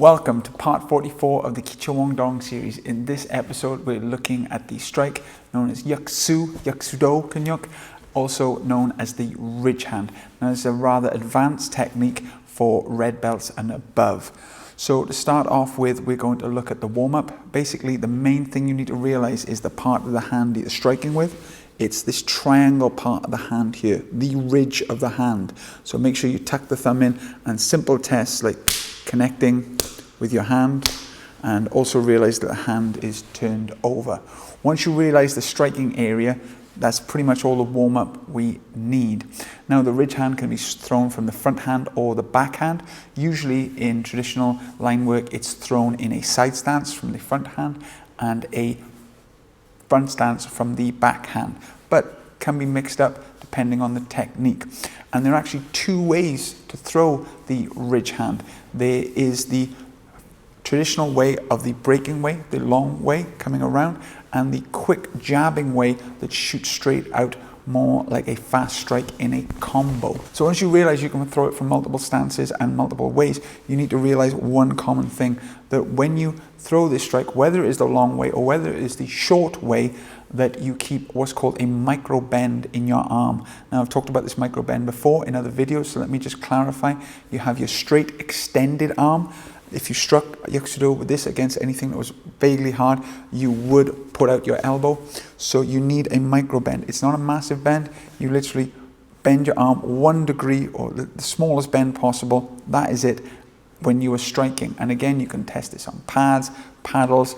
Welcome to part 44 of the Kichawongdong series. In this episode, we're looking at the strike known as Yuk Soo Do, KYUCK, also known as the ridge hand. Now, it's a rather advanced technique for red belts and above. So to start off with, we're going to look at the warm-up. Basically, the main thing you need to realize is the part of the hand you're striking with. It's this triangle part of the hand here, the ridge of the hand. So make sure you tuck the thumb in, and simple tests like connecting with your hand, and also realize that the hand is turned over. Once you realize the striking area, that's pretty much all the warm-up we need. Now, the ridge hand can be thrown from the front hand or the back hand. Usually in traditional line work, it's thrown in a side stance from the front hand and a front stance from the back hand, but can be mixed up depending on the technique. And there are actually two ways to throw the ridge hand. There is the traditional way of the breaking way, the long way coming around, and the quick jabbing way that shoots straight out, more like a fast strike in a combo. So once you realize you can throw it from multiple stances and multiple ways, you need to realize one common thing, that when you throw this strike, whether it is the long way or whether it is the short way, that you keep what's called a micro bend in your arm. Now, I've talked about this micro bend before in other videos, so let me just clarify. You have your straight extended arm. If you struck Yuk Soo Do with this against anything that was vaguely hard, you would put out your elbow. So you need a micro bend. It's not a massive bend. You literally bend your arm 1 degree, or the smallest bend possible. That is it when you are striking. And again, you can test this on pads, paddles,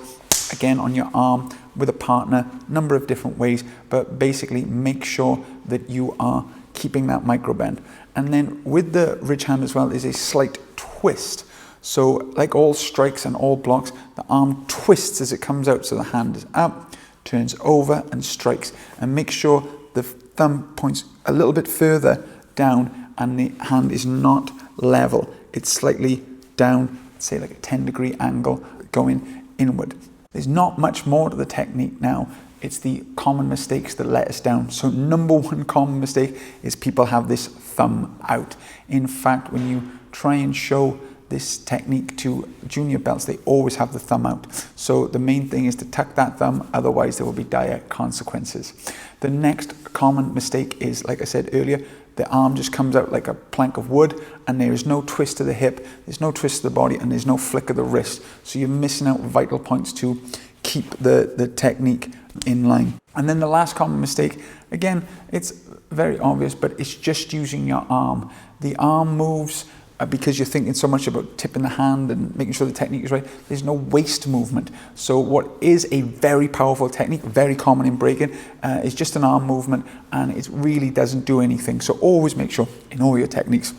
again on your arm with a partner, number of different ways, but basically make sure that you are keeping that micro bend. And then with the ridge hand as well is a slight twist. So like all strikes and all blocks, the arm twists as it comes out. So the hand is up, turns over and strikes. And make sure the thumb points a little bit further down and the hand is not level. It's slightly down, say like a 10-degree angle going inward. There's not much more to the technique now. It's the common mistakes that let us down. So number one common mistake is people have this thumb out. In fact, when you try and show this technique to junior belts, they always have the thumb out. So the main thing is to tuck that thumb, otherwise there will be dire consequences. The next common mistake is, like I said earlier, the arm just comes out like a plank of wood, and there is no twist to the hip, there's no twist to the body, and there's no flick of the wrist. So you're missing out vital points to keep the technique in line. And then the last common mistake, again, it's very obvious, but it's just using your arm. The arm moves because you're thinking so much about tipping the hand and making sure the technique is right. There's no waist movement. So what is a very powerful technique, very common in breaking, is just an arm movement, and it really doesn't do anything. So always make sure in all your techniques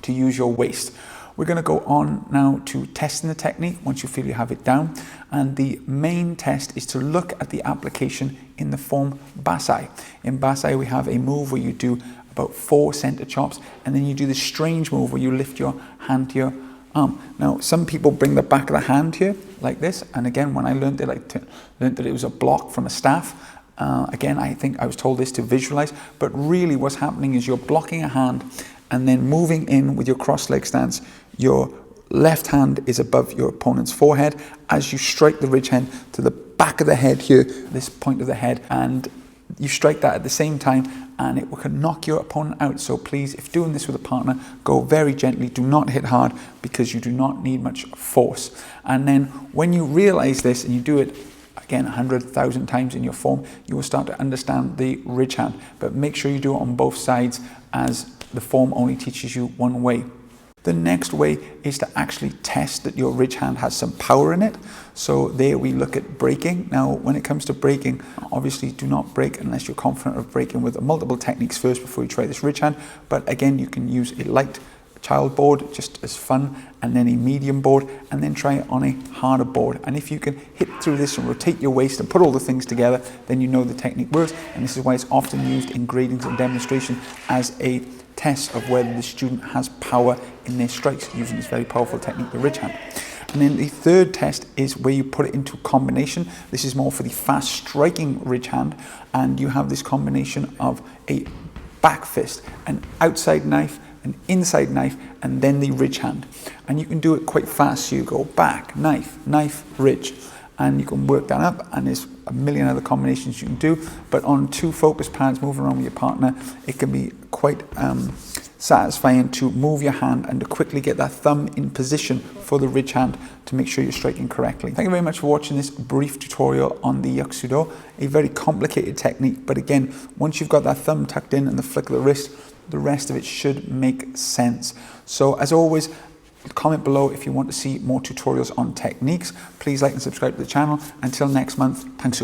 to use your waist. We're going to go on now to testing the technique once you feel you have it down. And the main test is to look at the application in the form Basai. In Basai, we have a move where you do about 4 center chops, and then you do this strange move where you lift your hand to your arm. Now, some people bring the back of the hand here like this, and again, when I learned it, learned that it was a block from a staff. Again, I think I was told this to visualize, but really what's happening is you're blocking a hand and then moving in with your cross leg stance. Your left hand is above your opponent's forehead as you strike the ridge hand to the back of the head here, this point of the head, and you strike that at the same time, and it can knock your opponent out. So please, if doing this with a partner, go very gently, do not hit hard, because you do not need much force. And then when you realize this and you do it again 100,000 times in your form, you will start to understand the ridge hand. But make sure you do it on both sides, as the form only teaches you one way. The next way is to actually test that your ridge hand has some power in it. So there we look at breaking. Now, when it comes to breaking, obviously do not break unless you're confident of breaking with multiple techniques first before you try this ridge hand. But again, you can use a light child board just as fun, and then a medium board, and then try it on a harder board. And if you can hit through this and rotate your waist and put all the things together, then you know the technique works. And this is why it's often used in gradings and demonstration as a test of whether the student has power in their strikes using this very powerful technique, the ridge hand. And then the third test is where you put it into combination. This is more for the fast striking ridge hand, and you have this combination of a back fist, an outside knife, an inside knife, and then the ridge hand. And you can do it quite fast, so you go back, knife, knife, ridge, and you can work that up, and there's a million other combinations you can do. But on 2 focus pads, moving around with your partner, it can be quite satisfying to move your hand and to quickly get that thumb in position for the ridge hand to make sure you're striking correctly. Thank you very much for watching this brief tutorial on the Yuk Soo Do, a very complicated technique, but again, once you've got that thumb tucked in and the flick of the wrist, the rest of it should make sense. So as always, comment below if you want to see more tutorials on techniques. Please like and subscribe to the channel. Until next month, thanks.